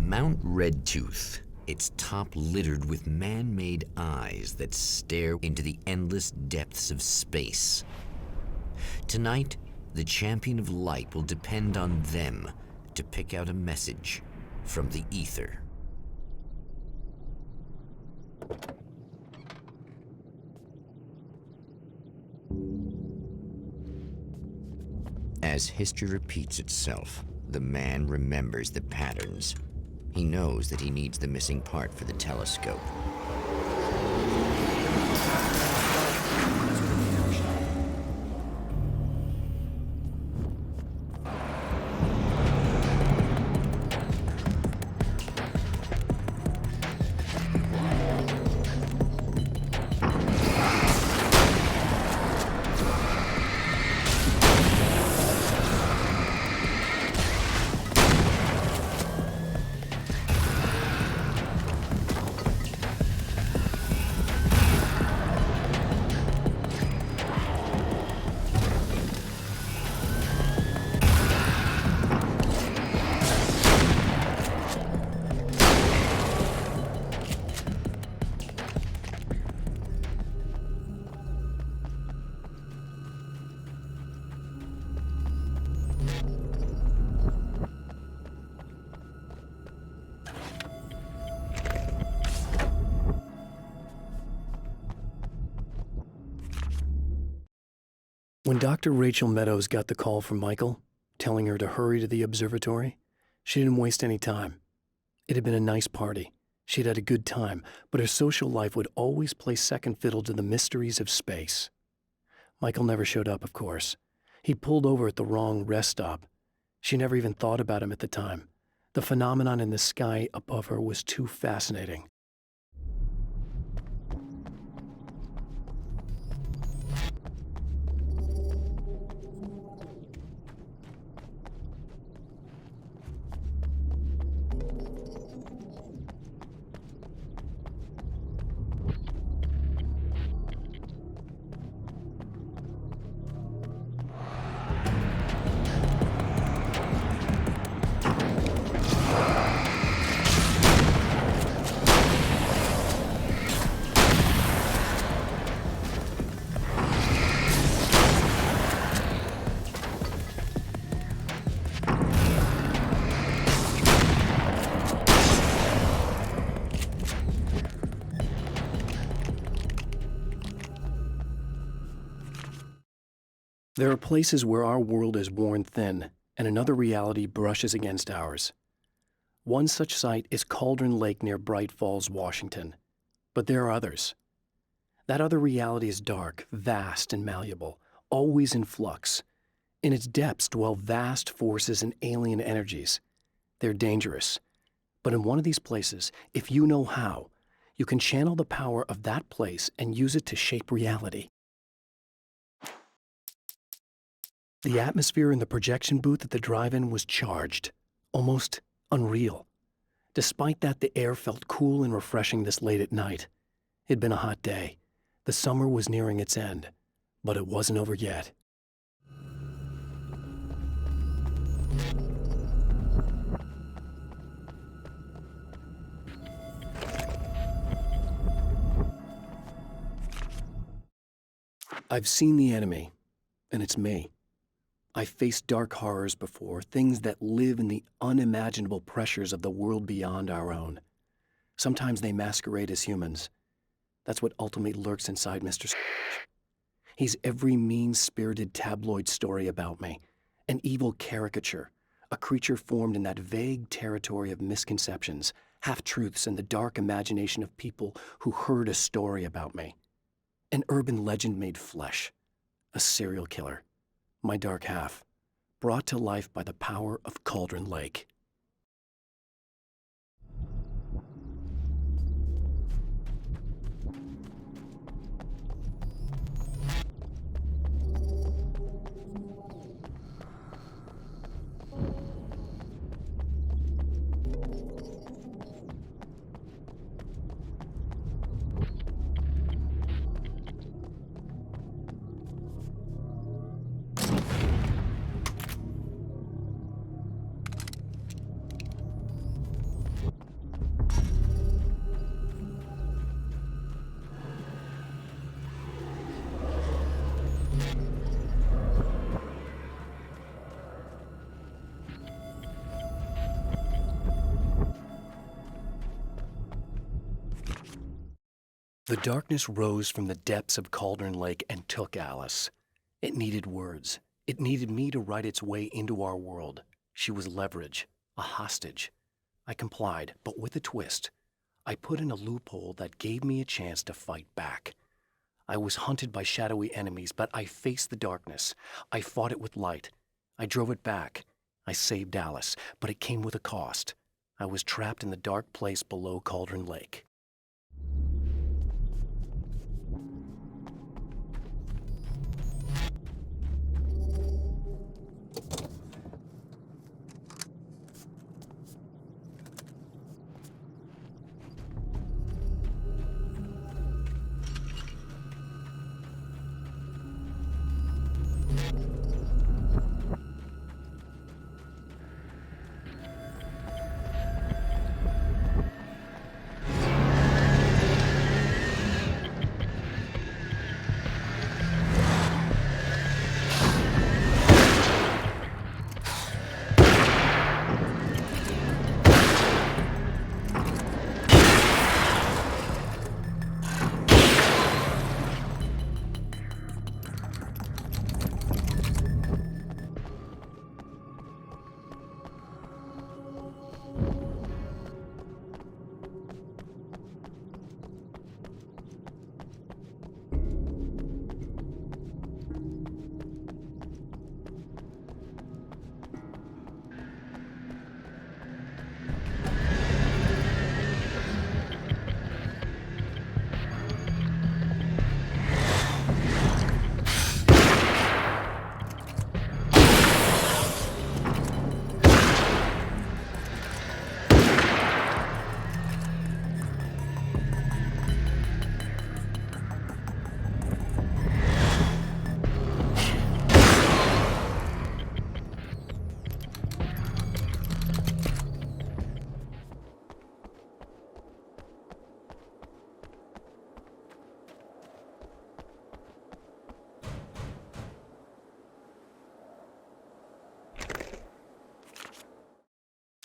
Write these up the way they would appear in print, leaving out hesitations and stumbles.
Mount Redtooth, its top littered with man-made eyes that stare into the endless depths of space. Tonight, the champion of light will depend on them to pick out a message from the ether. As history repeats itself, the man remembers the patterns. He knows that he needs the missing part for the telescope. When Dr. Rachel Meadows got the call from Michael, telling her to hurry to the observatory, she didn't waste any time. It had been a nice party. She'd had a good time, but her social life would always play second fiddle to the mysteries of space. Michael never showed up, of course. He pulled over at the wrong rest stop. She never even thought about him at the time. The phenomenon in the sky above her was too fascinating. There are places where our world is worn thin, and another reality brushes against ours. One such site is Cauldron Lake near Bright Falls, Washington. But there are others. That other reality is dark, vast, and malleable, always in flux. In its depths dwell vast forces and alien energies. They're dangerous. But in one of these places, if you know how, you can channel the power of that place and use it to shape reality. The atmosphere in the projection booth at the drive-in was charged, almost unreal. Despite that, the air felt cool and refreshing this late at night. It'd been a hot day. The summer was nearing its end, but it wasn't over yet. I've seen the enemy, and it's me. I've faced dark horrors before, things that live in the unimaginable pressures of the world beyond our own. Sometimes they masquerade as humans. That's what ultimately lurks inside Mr. Scrooge. He's every mean-spirited tabloid story about me, an evil caricature, a creature formed in that vague territory of misconceptions, half-truths, and the dark imagination of people who heard a story about me. An urban legend made flesh, a serial killer. My dark half, brought to life by the power of Cauldron Lake. The darkness rose from the depths of Cauldron Lake and took Alice. It needed words. It needed me to write its way into our world. She was leverage, a hostage. I complied, but with a twist. I put in a loophole that gave me a chance to fight back. I was hunted by shadowy enemies, but I faced the darkness. I fought it with light. I drove it back. I saved Alice, but it came with a cost. I was trapped in the dark place below Cauldron Lake.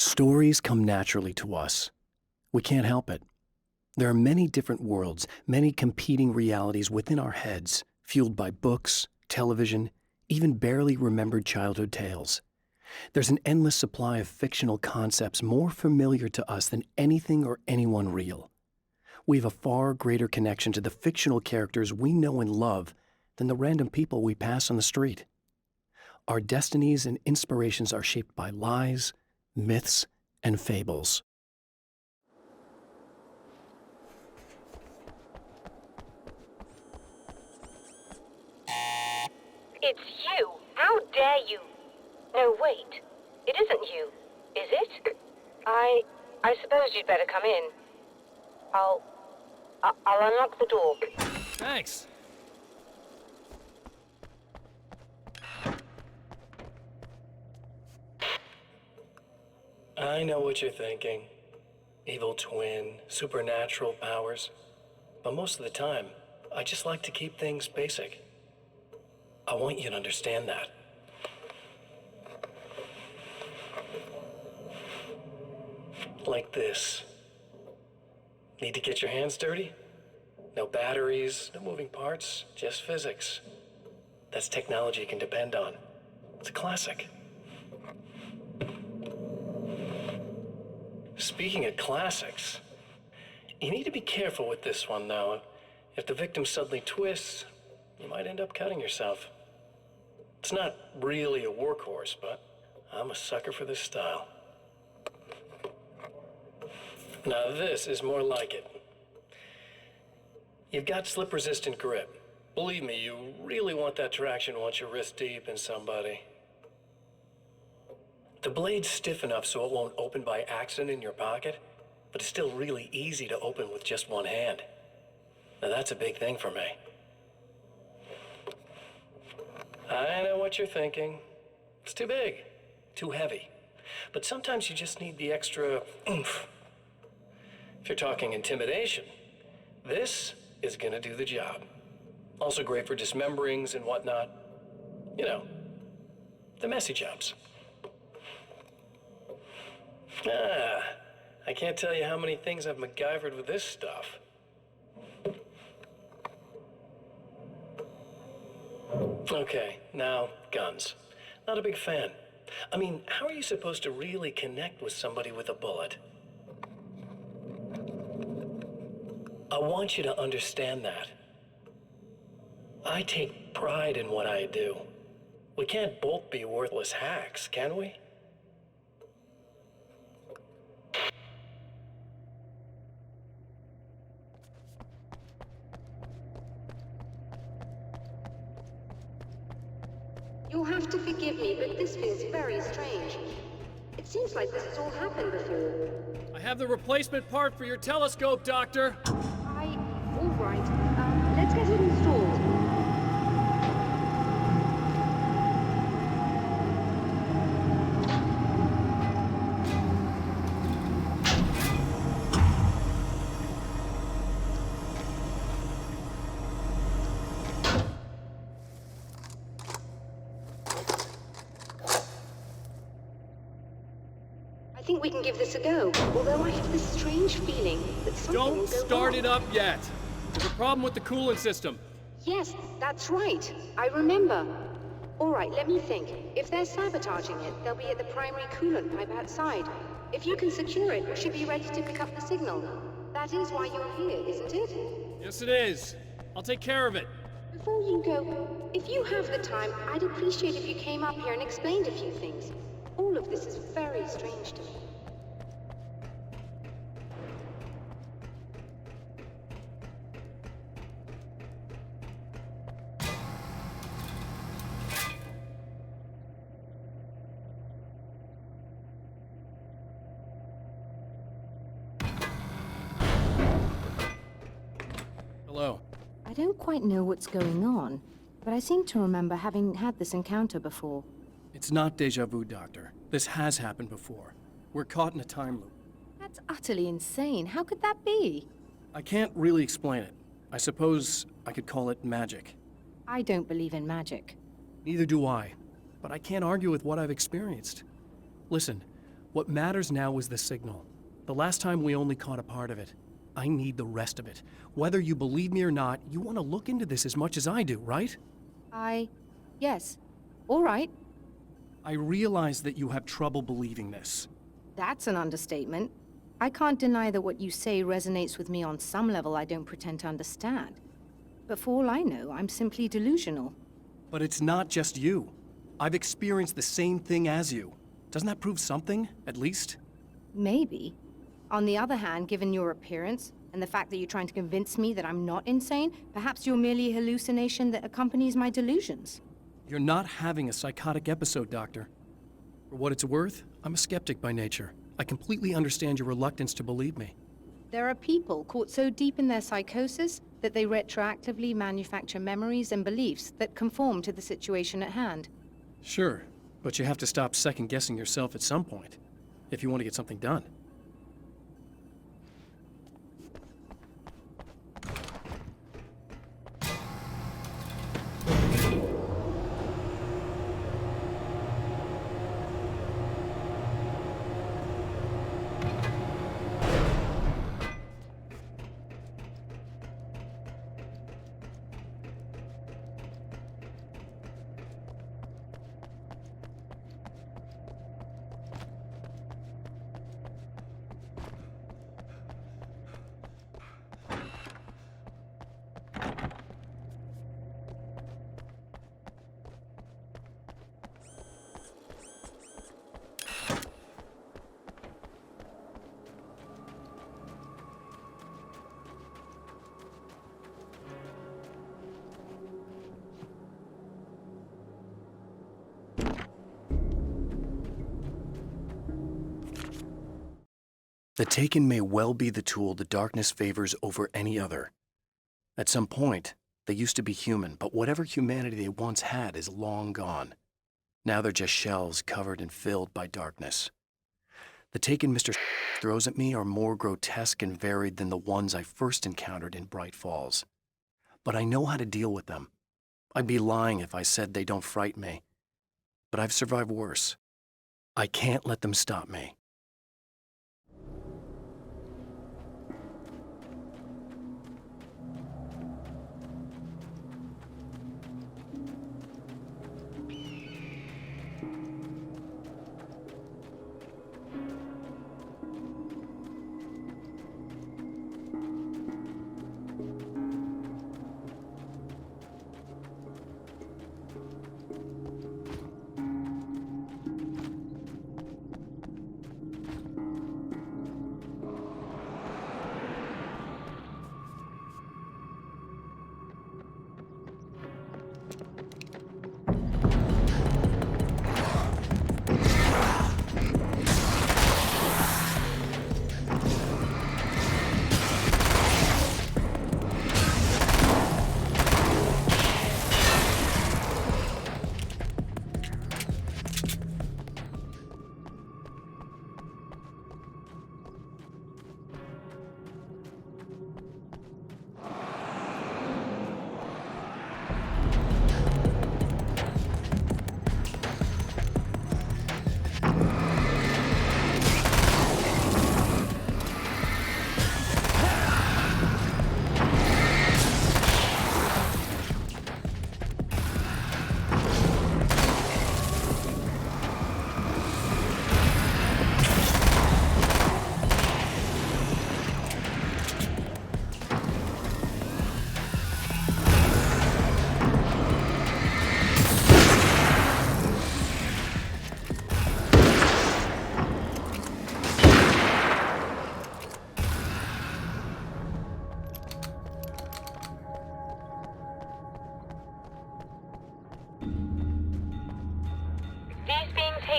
Stories come naturally to us. We can't help it. There are many different worlds, many competing realities within our heads, fueled by books, television, even barely remembered childhood tales. There's an endless supply of fictional concepts more familiar to us than anything or anyone real. We have a far greater connection to the fictional characters we know and love than the random people we pass on the street. Our destinies and inspirations are shaped by lies, myths, and fables. It's you! How dare you! No, wait. It isn't you, is it? I suppose you'd better come in. I'll unlock the door. Thanks. I know what you're thinking. Evil twin, supernatural powers. But most of the time, I just like to keep things basic. I want you to understand that. Like this. Need to get your hands dirty? No batteries, no moving parts, just physics. That's technology you can depend on. It's a classic. Speaking of classics, you need to be careful with this one, though. If the victim suddenly twists, you might end up cutting yourself. It's not really a workhorse, but I'm a sucker for this style. Now this is more like it. You've got slip-resistant grip. Believe me, you really want that traction once you're wrist deep in somebody. The blade's stiff enough so it won't open by accident in your pocket, but it's still really easy to open with just one hand. Now that's a big thing for me. I know what you're thinking. It's too big, too heavy. But sometimes you just need the extra oomph. If you're talking intimidation, this is gonna do the job. Also great for dismemberings and whatnot. You know, the messy jobs. I can't tell you how many things I've MacGyvered with this stuff. Okay, now, guns. Not a big fan. I mean, how are you supposed to really connect with somebody with a bullet? I want you to understand that. I take pride in what I do. We can't both be worthless hacks, can we? You'll have to forgive me, but this feels very strange. It seems like this has all happened before. I have the replacement part for your telescope, Doctor. All right. Let's get it installed. I think we can give this a go, although I have this strange feeling that something will go Don't start wrong. it up yet. There's a problem with the coolant system. Yes, that's right. I remember. All right, let me think. If they're sabotaging it, they'll be at the primary coolant pipe outside. If you can secure it, we should be ready to pick up the signal. That is why you're here, isn't it? Yes, it is. I'll take care of it. Before you go, if you have the time, I'd appreciate if you came up here and explained a few things. All of this is very strange to me. Hello. I don't quite know what's going on, but I seem to remember having had this encounter before. It's not deja vu, Doctor. This has happened before. We're caught in a time loop. That's utterly insane. How could that be? I can't really explain it. I suppose I could call it magic. I don't believe in magic. Neither do I. But I can't argue with what I've experienced. Listen, what matters now is the signal. The last time we only caught a part of it. I need the rest of it. Whether you believe me or not, you want to look into this as much as I do, right? Yes. All right. I realize that you have trouble believing this. That's an understatement. I can't deny that what you say resonates with me on some level I don't pretend to understand. But for all I know, I'm simply delusional. But it's not just you. I've experienced the same thing as you. Doesn't that prove something, at least? Maybe. On the other hand, given your appearance, and the fact that you're trying to convince me that I'm not insane, perhaps you're merely a hallucination that accompanies my delusions. You're not having a psychotic episode, Doctor. For what it's worth, I'm a skeptic by nature. I completely understand your reluctance to believe me. There are people caught so deep in their psychosis that they retroactively manufacture memories and beliefs that conform to the situation at hand. Sure, but you have to stop second-guessing yourself at some point, if you want to get something done. The Taken may well be the tool the darkness favors over any other. At some point, they used to be human, but whatever humanity they once had is long gone. Now they're just shells covered and filled by darkness. The Taken Mr. throws at me are more grotesque and varied than the ones I first encountered in Bright Falls. But I know how to deal with them. I'd be lying if I said they don't frighten me. But I've survived worse. I can't let them stop me.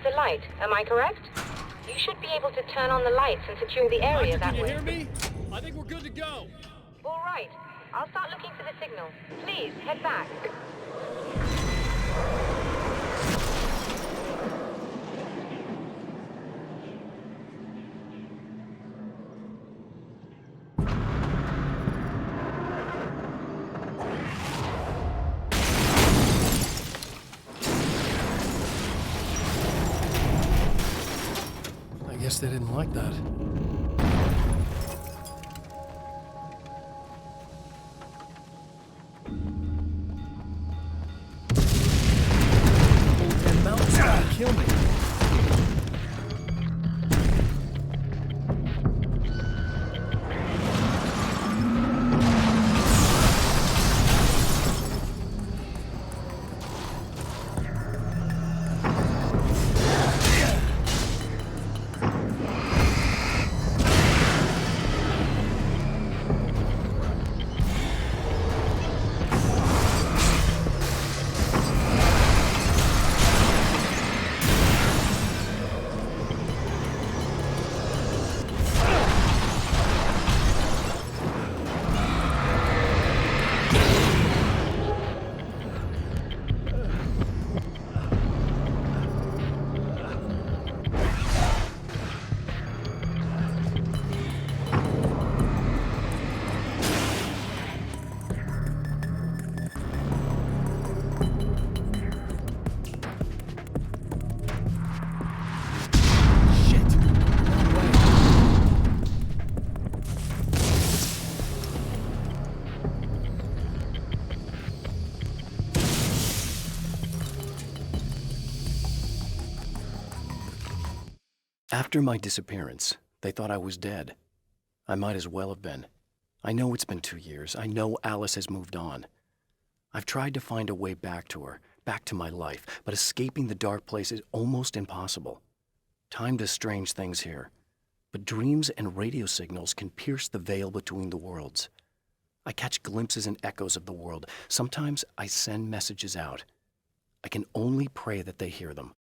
the light, am I correct? You should be able to turn on the lights and secure the area Doctor, that can you way. hear me? I think we're good to go. All right. I'll start looking for the signal. Please, head back. I guess they didn't like that. And mountains trying to kill me. After my disappearance, they thought I was dead. I might as well have been. I know it's been 2 years. I know Alice has moved on. I've tried to find a way back to her, back to my life, but escaping the dark place is almost impossible. Time does strange things here, but dreams and radio signals can pierce the veil between the worlds. I catch glimpses and echoes of the world. Sometimes I send messages out. I can only pray that they hear them.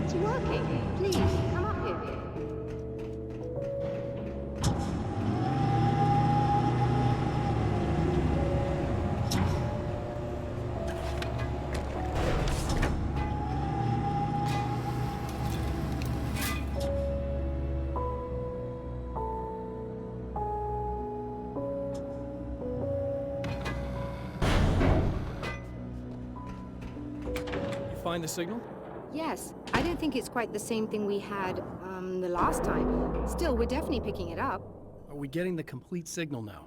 It's working. Please, come up here. You find the signal? Yes, I don't think it's quite the same thing we had, the last time. Still, we're definitely picking it up. Are we getting the complete signal now?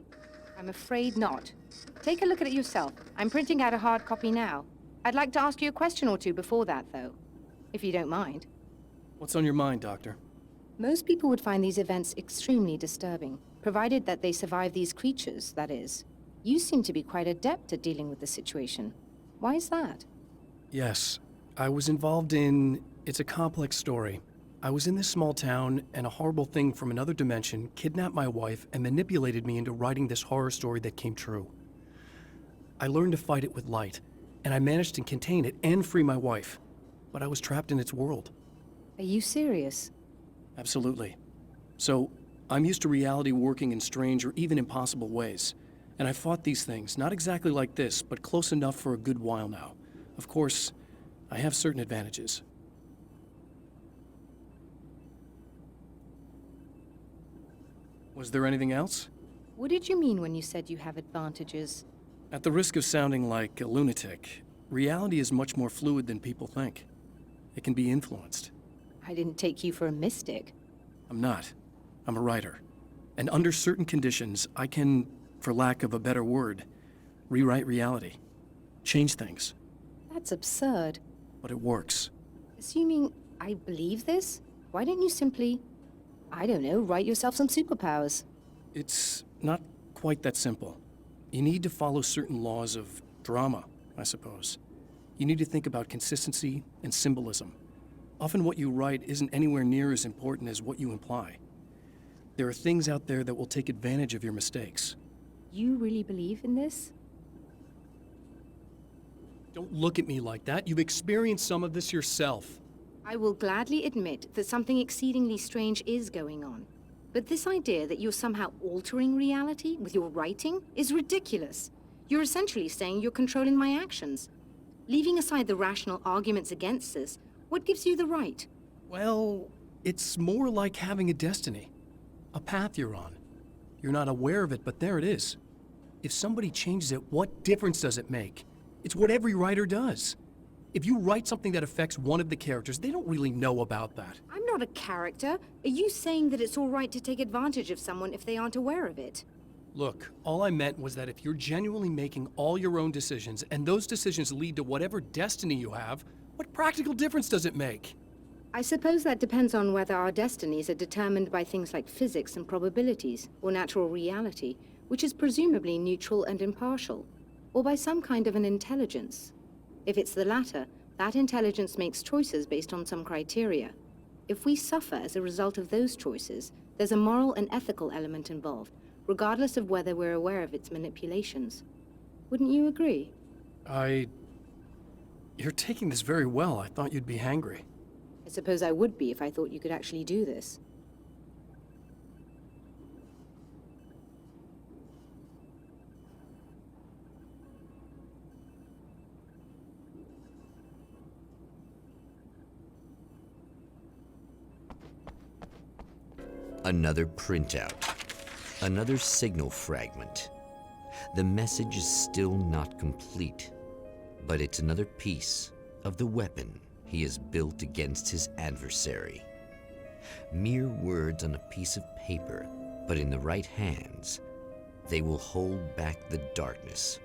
I'm afraid not. Take a look at it yourself. I'm printing out a hard copy now. I'd like to ask you a question or two before that, though, if you don't mind. What's on your mind, Doctor? Most people would find these events extremely disturbing, provided that they survive these creatures, that is. You seem to be quite adept at dealing with the situation. Why is that? Yes, I was involved in... It's a complex story. I was in this small town, and a horrible thing from another dimension kidnapped my wife and manipulated me into writing this horror story that came true. I learned to fight it with light, and I managed to contain it and free my wife. But I was trapped in its world. Are you serious? Absolutely. So, I'm used to reality working in strange or even impossible ways. And I've fought these things, not exactly like this, but close enough for a good while now. Of course, I have certain advantages. Was there anything else? What did you mean when you said you have advantages? At the risk of sounding like a lunatic, reality is much more fluid than people think. It can be influenced. I didn't take you for a mystic. I'm not. I'm a writer. And under certain conditions, I can, for lack of a better word, rewrite reality. Change things. That's absurd. But it works. Assuming I believe this, why don't you simply, I don't know, write yourself some superpowers? It's not quite that simple. You need to follow certain laws of drama, I suppose. You need to think about consistency and symbolism. Often what you write isn't anywhere near as important as what you imply. There are things out there that will take advantage of your mistakes. You really believe in this? Don't look at me like that. You've experienced some of this yourself. I will gladly admit that something exceedingly strange is going on. But this idea that you're somehow altering reality with your writing is ridiculous. You're essentially saying you're controlling my actions. Leaving aside the rational arguments against this, what gives you the right? Well, it's more like having a destiny. A path you're on. You're not aware of it, but there it is. If somebody changes it, what difference does it make? It's what every writer does. If you write something that affects one of the characters, they don't really know about that. I'm not a character. Are you saying that it's all right to take advantage of someone if they aren't aware of it? Look, all I meant was that if you're genuinely making all your own decisions, and those decisions lead to whatever destiny you have, what practical difference does it make? I suppose that depends on whether our destinies are determined by things like physics and probabilities, or natural reality, which is presumably neutral and impartial, or by some kind of an intelligence. If it's the latter, that intelligence makes choices based on some criteria. If we suffer as a result of those choices, there's a moral and ethical element involved, regardless of whether we're aware of its manipulations. Wouldn't you agree? You're taking this very well. I thought you'd be hangry. I suppose I would be if I thought you could actually do this. Another printout. Another signal fragment. The message is still not complete, but it's another piece of the weapon he has built against his adversary. Mere words on a piece of paper, but in the right hands, they will hold back the darkness